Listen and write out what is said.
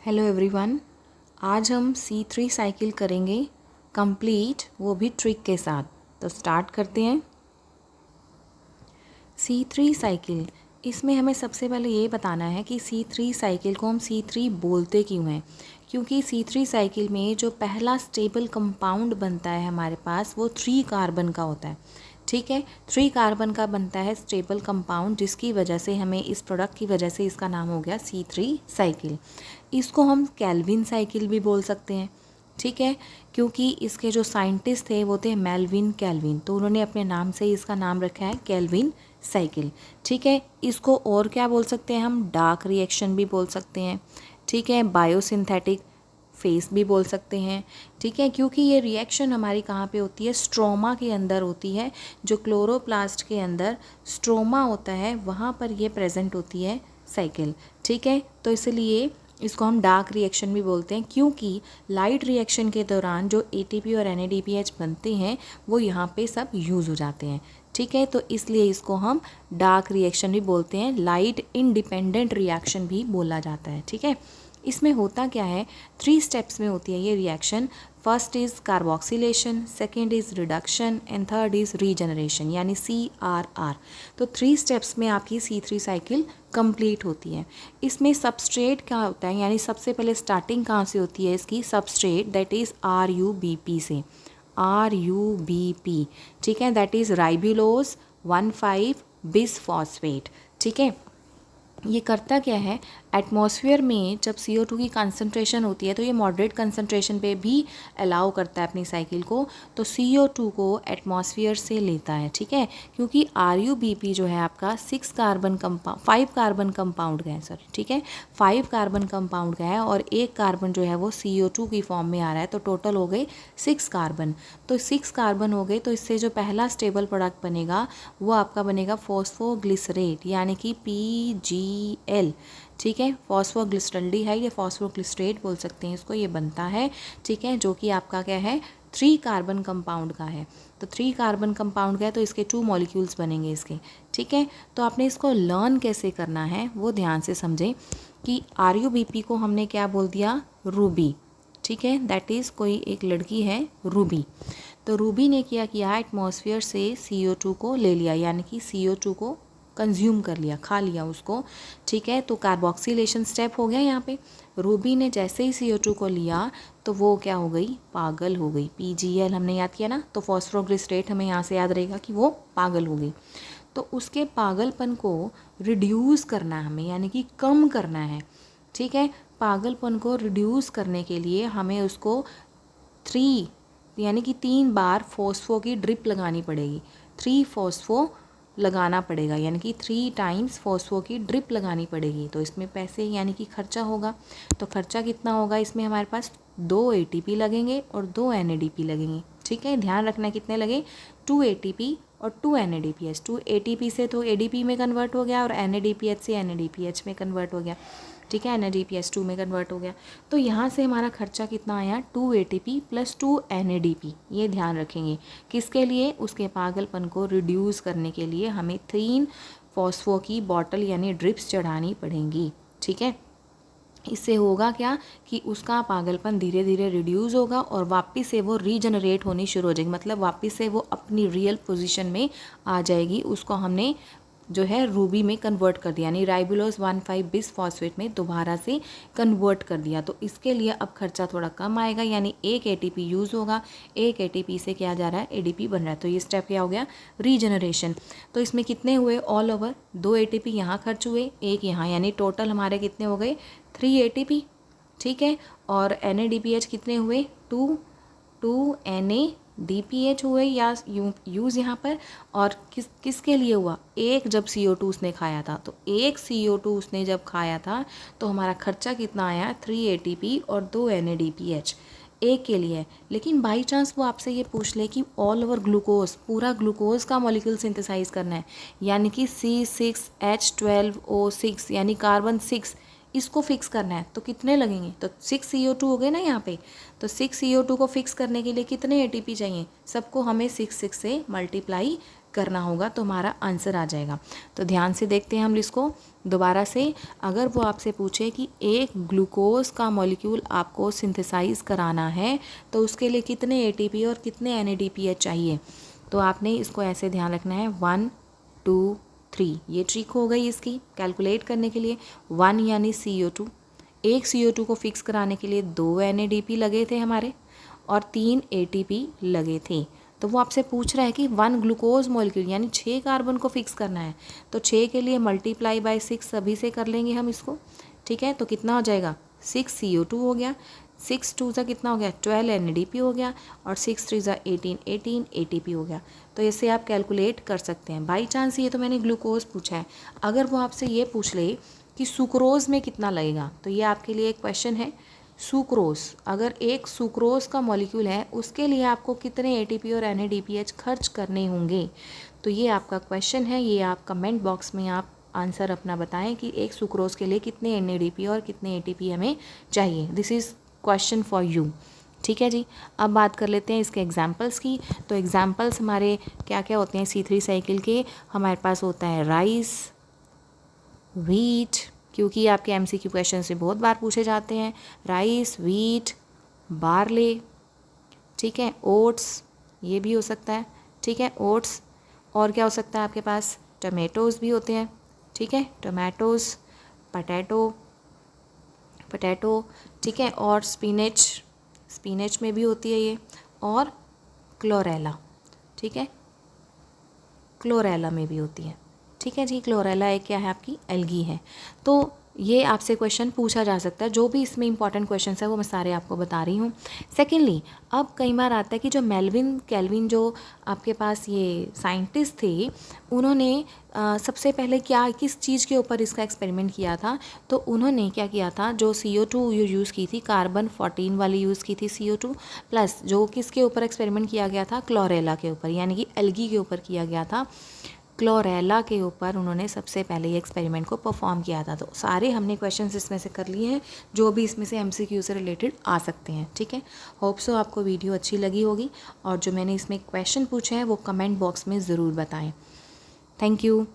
Hello everyone. आज हम C3 cycle करेंगे कंप्लीट, वो भी ट्रिक के साथ। तो स्टार्ट करते हैं। C3 साइकिल, इसमें हमें सबसे पहले ये बताना है कि C3 साइकिल को हम C3 बोलते क्यों हैं। क्योंकि C3 साइकिल में जो पहला स्टेबल कंपाउंड बनता है हमारे पास वो 3 कार्बन का होता है। ठीक है, 3 कार्बन का बनता है स्टेबल कंपाउंड, जिसकी वजह से हमें इस प्रोडक्ट की वजह से इसका नाम हो गया C3 साइकिल। इसको हम केल्विन साइकिल भी बोल सकते हैं। ठीक है, क्योंकि इसके जो साइंटिस्ट थे वो थे मेल्विन केल्विन, तो उन्होंने अपने नाम से इसका नाम रखा है केल्विन साइकिल। ठीक है, इसको और क्या बोल सकते हैं हम, डार्क रिएक्शन भी बोल सकते हैं। ठीक है, बायोसिंथेटिक फेस भी बोल सकते हैं। ठीक है, क्योंकि ये रिएक्शन हमारी कहाँ पे होती है, स्ट्रोमा के अंदर होती है। जो क्लोरोप्लास्ट के अंदर स्ट्रोमा होता है वहाँ पर ये प्रेजेंट होती है साइकिल। ठीक है, तो इसलिए इसको हम डार्क रिएक्शन भी बोलते हैं, क्योंकि लाइट रिएक्शन के दौरान जो ATP और NADPH बनते हैं वो यहाँ पे सब यूज़ हो जाते हैं। ठीक है, तो इसलिए इसको हम डार्क रिएक्शन भी बोलते हैं, लाइट इंडिपेंडेंट रिएक्शन भी बोला जाता है। ठीक है, इसमें होता क्या है, 3 स्टेप्स में होती है ये reaction. First is carboxylation, second is reduction and third is regeneration, यानी CRR। तो 3 स्टेप्स में आपकी C3 साइकिल कंप्लीट होती है। इसमें सबस्ट्रेट क्या होता है, यानी सबसे पहले स्टार्टिंग कहाँ से होती है इसकी, सबस्ट्रेट दैट इज़ RUBP से, RUBP। ठीक है, दैट इज़ राइबुलोज 1,5 बिसफॉस्फेट। ठीक है, ये करता क्या है, एटमॉस्फेयर में जब CO2 की कंसंट्रेशन होती है तो ये मॉडरेट कंसंट्रेशन पे भी अलाउ करता है अपनी साइकिल को, तो CO2 को एटमॉस्फेयर से लेता है। ठीक है, क्योंकि RUBP जो है आपका 5 कार्बन कंपाउंड का है, सॉरी। ठीक है, 5 कार्बन कंपाउंड का है और एक कार्बन जो है वो CO2 की फॉर्म में आ रहा है, तो टोटल हो गए 6 कार्बन। तो 6 कार्बन हो गए, तो इससे जो पहला स्टेबल प्रोडक्ट बनेगा वो आपका बनेगा फॉस्फोग्लिसरेट, यानी कि PGL। ठीक है, फॉस्फोग्लिसरल्डिहाइड या फॉस्फोग्लिसरेट बोल सकते हैं इसको, ये बनता है। ठीक है, जो कि आपका क्या है, 3 कार्बन कंपाउंड का है। तो 3 कार्बन कंपाउंड का है तो इसके 2 मॉलिक्यूल्स बनेंगे इसके। ठीक है, तो आपने इसको लर्न कैसे करना है वो ध्यान से समझें कि RUBP को हमने क्या बोल दिया, रूबी। ठीक है, दैट इज़ कोई एक लड़की है रूबी। तो रूबी ने क्या किया, एटमॉस्फेयर से CO2 को ले लिया, यानी कि CO2 को कंज्यूम कर लिया, खा लिया उसको। ठीक है, तो कार्बोक्सिलेशन स्टेप हो गया यहाँ पे। रूबी ने जैसे ही CO2 को लिया तो वो क्या हो गई, पागल हो गई। PGL हमने याद किया ना, तो फॉस्फोग्लिसरेट हमें यहाँ से याद रहेगा कि वो पागल हो गई। तो उसके पागलपन को रिड्यूस करना है हमें, यानी कि कम करना है। ठीक है, पागलपन को रिड्यूस करने के लिए हमें उसको 3 यानी कि 3 बार फॉस्फो की ड्रिप लगानी पड़ेगी। 3 फॉस्फो लगाना पड़ेगा, यानी कि 3 टाइम्स फॉस्फो की ड्रिप लगानी पड़ेगी। तो इसमें पैसे यानी कि खर्चा होगा। तो खर्चा कितना होगा, इसमें हमारे पास 2 ATP लगेंगे और 2 NADP लगेंगे। ठीक है, ध्यान रखना कितने लगे, 2 ATP और 2 NADPH। 2 ATP से तो ADP में कन्वर्ट हो गया और NADPH से NADPH में कन्वर्ट हो गया। ठीक है, NADPH2 में कन्वर्ट हो गया। तो यहाँ से हमारा खर्चा कितना आया, 2 ATP प्लस 2 NADP। ये ध्यान रखेंगे, किसके लिए, उसके पागलपन को रिड्यूस करने के लिए हमें 3 फॉस्फो की बॉटल यानी ड्रिप्स चढ़ानी पड़ेंगी। ठीक है, इससे होगा क्या कि उसका पागलपन धीरे धीरे रिड्यूस होगा और वापस से वो रीजनरेट होनी शुरू हो जाएगी, मतलब वापस से वो अपनी रियल पोजीशन में आ जाएगी। उसको हमने जो है रूबी में कन्वर्ट कर दिया, यानी राइबुलोज 1,5 बिसफॉस्फेट में दोबारा से कन्वर्ट कर दिया। तो इसके लिए अब खर्चा थोड़ा कम आएगा, यानी 1 ATP यूज़ होगा, 1 ATP से क्या जा रहा है, ADP बन रहा है। तो ये स्टेप क्या हो गया, रीजनरेशन। तो इसमें कितने हुए, ऑल ओवर 2 ATP यहाँ खर्च हुए, 1 यहाँ, यानी टोटल हमारे कितने हो गए, 3 ATP। ठीक है, और NADPH कितने हुए, 2 NADPH हुए या यूज़ यहाँ पर। और किसके लिए हुआ, एक जब CO2 उसने खाया था, तो एक CO2 उसने जब खाया था तो हमारा खर्चा कितना आया, 3 ATP और 2 NADPH एक के लिए। लेकिन बाई चांस वो आपसे ये पूछ ले कि ऑल ओवर ग्लूकोज, पूरा ग्लूकोज का मॉलिक्यूल सिंथेसाइज करना है, यानी कि C6H12O6 यानी कार्बन 6, इसको फिक्स करना है, तो कितने लगेंगे, तो 6 CO2 हो गए ना यहाँ पे। तो 6 CO2 को फिक्स करने के लिए कितने ATP चाहिए, सबको हमें 6 से मल्टीप्लाई करना होगा तो हमारा आंसर आ जाएगा। तो ध्यान से देखते हैं हम इसको दोबारा से। अगर वो आपसे पूछे कि एक ग्लूकोज का मॉलिक्यूल आपको सिंथेसाइज कराना है तो उसके लिए कितने ATP और कितने NADPH चाहिए, तो आपने इसको ऐसे ध्यान रखना है 1 2 3। ये ट्रिक हो गई इसकी कैलकुलेट करने के लिए। 1 यानी CO2, एक CO2 को फिक्स कराने के लिए 2 NADP लगे थे हमारे और 3 ATP लगे थे। तो वो आपसे पूछ रहा है कि 1 ग्लूकोज मॉलिक्यूल यानी 6 कार्बन को फिक्स करना है, तो 6 के लिए मल्टीप्लाई बाय 6 सभी से कर लेंगे हम इसको। ठीक है, तो कितना हो जाएगा 6 CO2 हो गया, 6 2 ज़ा कितना हो गया 12 NADP हो गया और 6 3 ज़ा 18 ATP हो गया। तो इससे आप कैलकुलेट कर सकते हैं। बाई चांस ये तो मैंने ग्लूकोज पूछा है, अगर वो आपसे ये पूछ ले कि सुक्रोज़ में कितना लगेगा, तो ये आपके लिए एक क्वेश्चन है। सुक्रोज़, अगर एक सुक्रोज़ का मॉलिक्यूल है उसके लिए आपको कितने ATP और NADPH खर्च करने होंगे, तो ये आपका क्वेश्चन है। ये आप कमेंट बॉक्स में आप आंसर अपना बताएं कि एक सुक्रोज़ के लिए कितने NADP और कितने ATP हमें चाहिए। This is question for you. ठीक है जी, अब बात कर लेते हैं इसके एग्जाम्पल्स की। तो एग्जाम्पल्स हमारे क्या क्या होते हैं C3 साइकिल के, हमारे पास होता है राइस, व्हीट, क्योंकि आपके MCQ क्वेश्चन से बहुत बार पूछे जाते हैं। राइस, व्हीट, बार्ले, ठीक है, ओट्स, ये भी हो सकता है। ठीक है, ओट्स, और क्या हो सकता है आपके पास, टमेटोज़ भी होते हैं। ठीक है, टमाटोज़, पटैटो, ठीक है, और स्पिनच में भी होती है ये, और क्लोरेला, ठीक है, क्लोरेला में भी होती है। ठीक है जी, क्लोरेला एक क्या है आपकी एल्गी है। तो ये आपसे क्वेश्चन पूछा जा सकता है, जो भी इसमें इंपॉर्टेंट क्वेश्चन है वो मैं सारे आपको बता रही हूँ। सेकेंडली, अब कई बार आता है कि जो मेल्विन कैल्विन जो आपके पास ये साइंटिस्ट थे, उन्होंने सबसे पहले किस चीज़ के ऊपर इसका एक्सपेरिमेंट किया था, तो उन्होंने क्या किया था, जो CO2 यूज़ की थी, कार्बन 14 वाली यूज़ की थी CO2, प्लस जो किसके ऊपर एक्सपेरिमेंट किया गया था, क्लोरेला के ऊपर, यानी कि एल्गी के ऊपर किया गया था। क्लोरेला के ऊपर उन्होंने सबसे पहले ये एक्सपेरिमेंट को परफॉर्म किया था। तो सारे हमने क्वेश्चंस इसमें से कर लिए हैं, जो भी इसमें से MCQ से रिलेटेड आ सकते हैं। ठीक है, होप सो आपको वीडियो अच्छी लगी होगी, और जो मैंने इसमें क्वेश्चन पूछे हैं वो कमेंट बॉक्स में ज़रूर बताएं। Thank you.